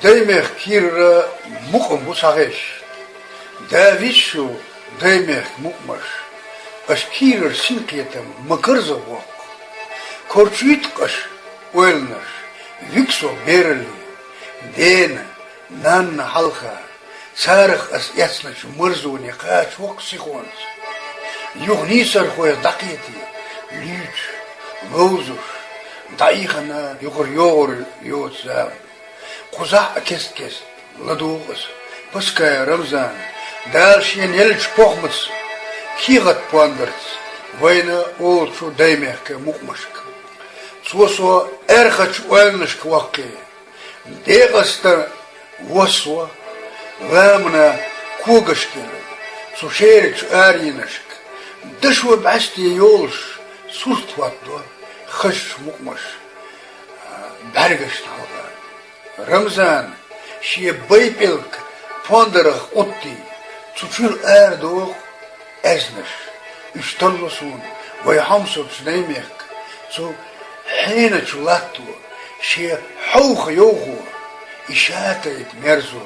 Daymek kirra mukum bu sageş. Daviçu daymek mukmaş. Aşkirir sinkiyetem makırza vok. Korçuyut kaş oylnaş. Vikso berli. Dene nanna halka. Sarık as yatsnaş mırzuni kaç vok sikons. Yuh nisar koya dakiyeti. Lüç. Vozur. Dayıkhana yukur yoğur Kuza kes laduğuz. Paskaya Ramazan. Dalşin yelç pohmuts. Kigat puandırts. Vayna olçu daymehke mukmaşk. Soso erhaç oylnışk vakki. Değasta vasva. Vamna kugaşkir. Suşeriç ariynaşk. Dışva basti yolş. Surt vatdu. Хыш мукмаш, бәргіш талға. Рамзан, шие байпелк, пандырық отти, цучур әрдоқ, әзніш. Үшталлысуын, вайхамсып сінаймек, цу хейна чулатту, шие хауха йоғу, ишатайт мерзу,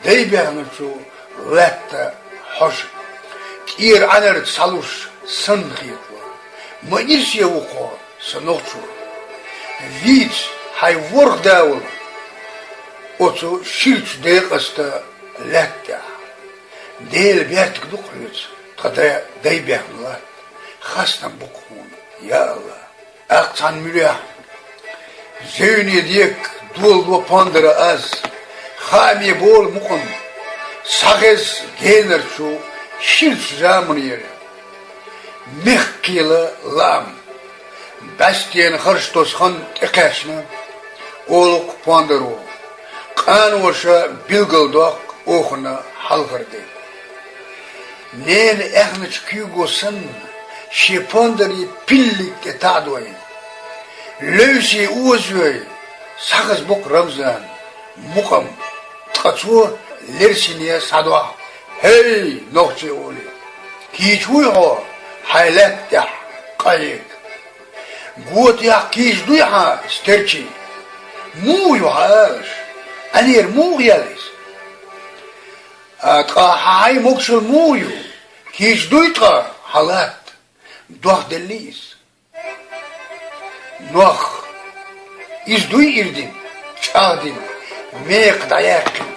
дайбяғны цу ләтті хош. Тир анард салуш сын хитлы, манирс евуқо, Санохчу. Вид хай ворг даул. Оцу шильч дейқаста ләтті. Дейл бәртік дұқыйыц. Қада дай бәғнылат. Хастан бұқуын. Я Алла. Ақтан мүлі. Зөйне дек дуылдуа пандыры аз. Хами бол мұқын. Сағыз генерчу шильч замын ері. Мехкилы лам. Bastian Hırstos Han ekasna oluk pandaro kanuşa bilgıldak oğuna halgırdı. Nen ehniç kügosun şepandari pillik etadoyun. Lövsi uzvöy sağız bok Ramzan mukam tkatsu lersiniye sadwa. Hey nohçe oli. Kiçuyo haylat ya kayık. Год я киш дуйха стерчи. Мую хаш. Анир муг ялис. Атка хай мокшел мую. Киш дуйтка халат. Дуах делис. Нуах. Из дуй ирдин. Чахдин. Мек даякин.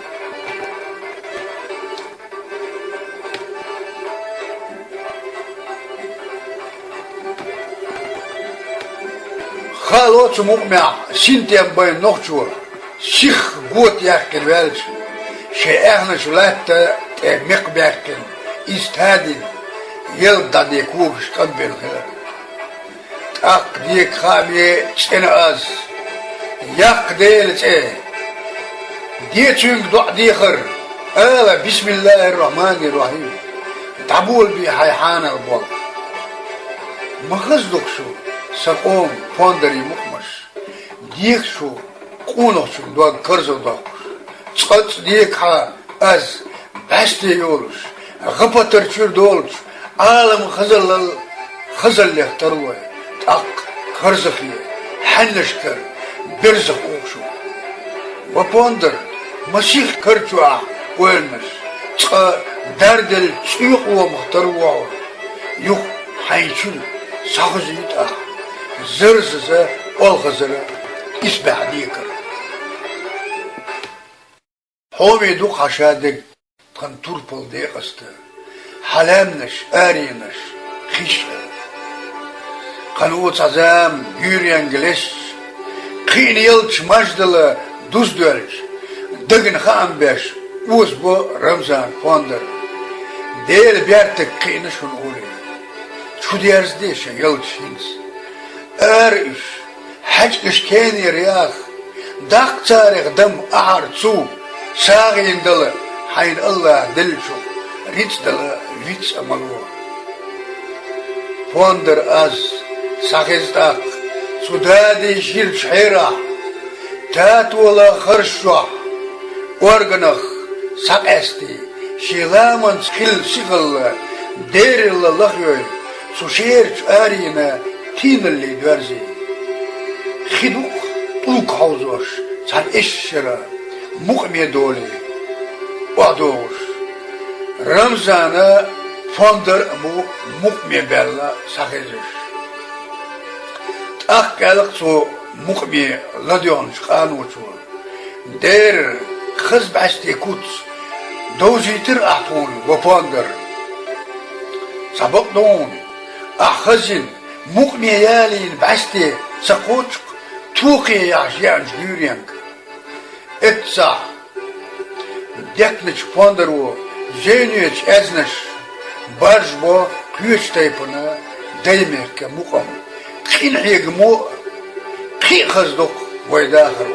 Халоц мукмя синтем бай нохчур сих год яхкин велч ше эхнаш латта мекбякин истадин ел даде кугш канбел хер так ди хами чен аз як дел че ди чунг ду дихер ала бисмиллахир рахманир рахим табул би хайхан ал бол махаз докшу Sakon pandari mukmaş. Diyek şu kunoşun doğa kırzo dokuz. Çıkat diyek ha az beste yoluş. Gıpatır çür doluş. Alam hızırlıq tarvay. Tak kırzık ye. Hannışkır. Birzık oğuşu. Ve pandır. Masih kırçuğa ölmüş. Çıka derdel çuyuk uva muhtarı Yok hayçül. Sağızı yut ah. Zırzızı, ol hızırı, isbah diyekir. Homidu kaşadık, kan turpul diyekistı. Halemniş, ariyniş, xişli. Kan uç azam, yürüyen giliş. Kıyın yılç majdılı, duz dölç. Dıgın xan beş, uz bu Ramzan pandır. Değil bertik kıyınışın uli. Çudiyarız deyşe yılç hins. Erüş, hac işkeni riyah, dak çarık dım ahar su, sağın dalı, hayn Allah dilçu, riç dalı, viç amalu. Fondur az, sakız dak, sudadi şir çayra, tatuğla hırşva, organık, sak esti, şilaman skil sıkılla, derilla lahyoy, suşerç ariyine, Tinelli dörzi. Xiduk uluk havzoş. San eşşira. مقمي دولي وادوش رمزانا فندر مقمي بلا سخيزش تأكلق سو مقمي لديونش قانوشو دير خزب عشتي كوتس دوزيتر أحطون وفندر سبق دون أخزن مقمي يالين بعشتي سقوتك توقي يعشيان جدورينك اتسا ديكنش فندرو زينيش ازنش برجبو كيوش تايبنا دايمك مقام قين حيق مو قي خزدق ويداخر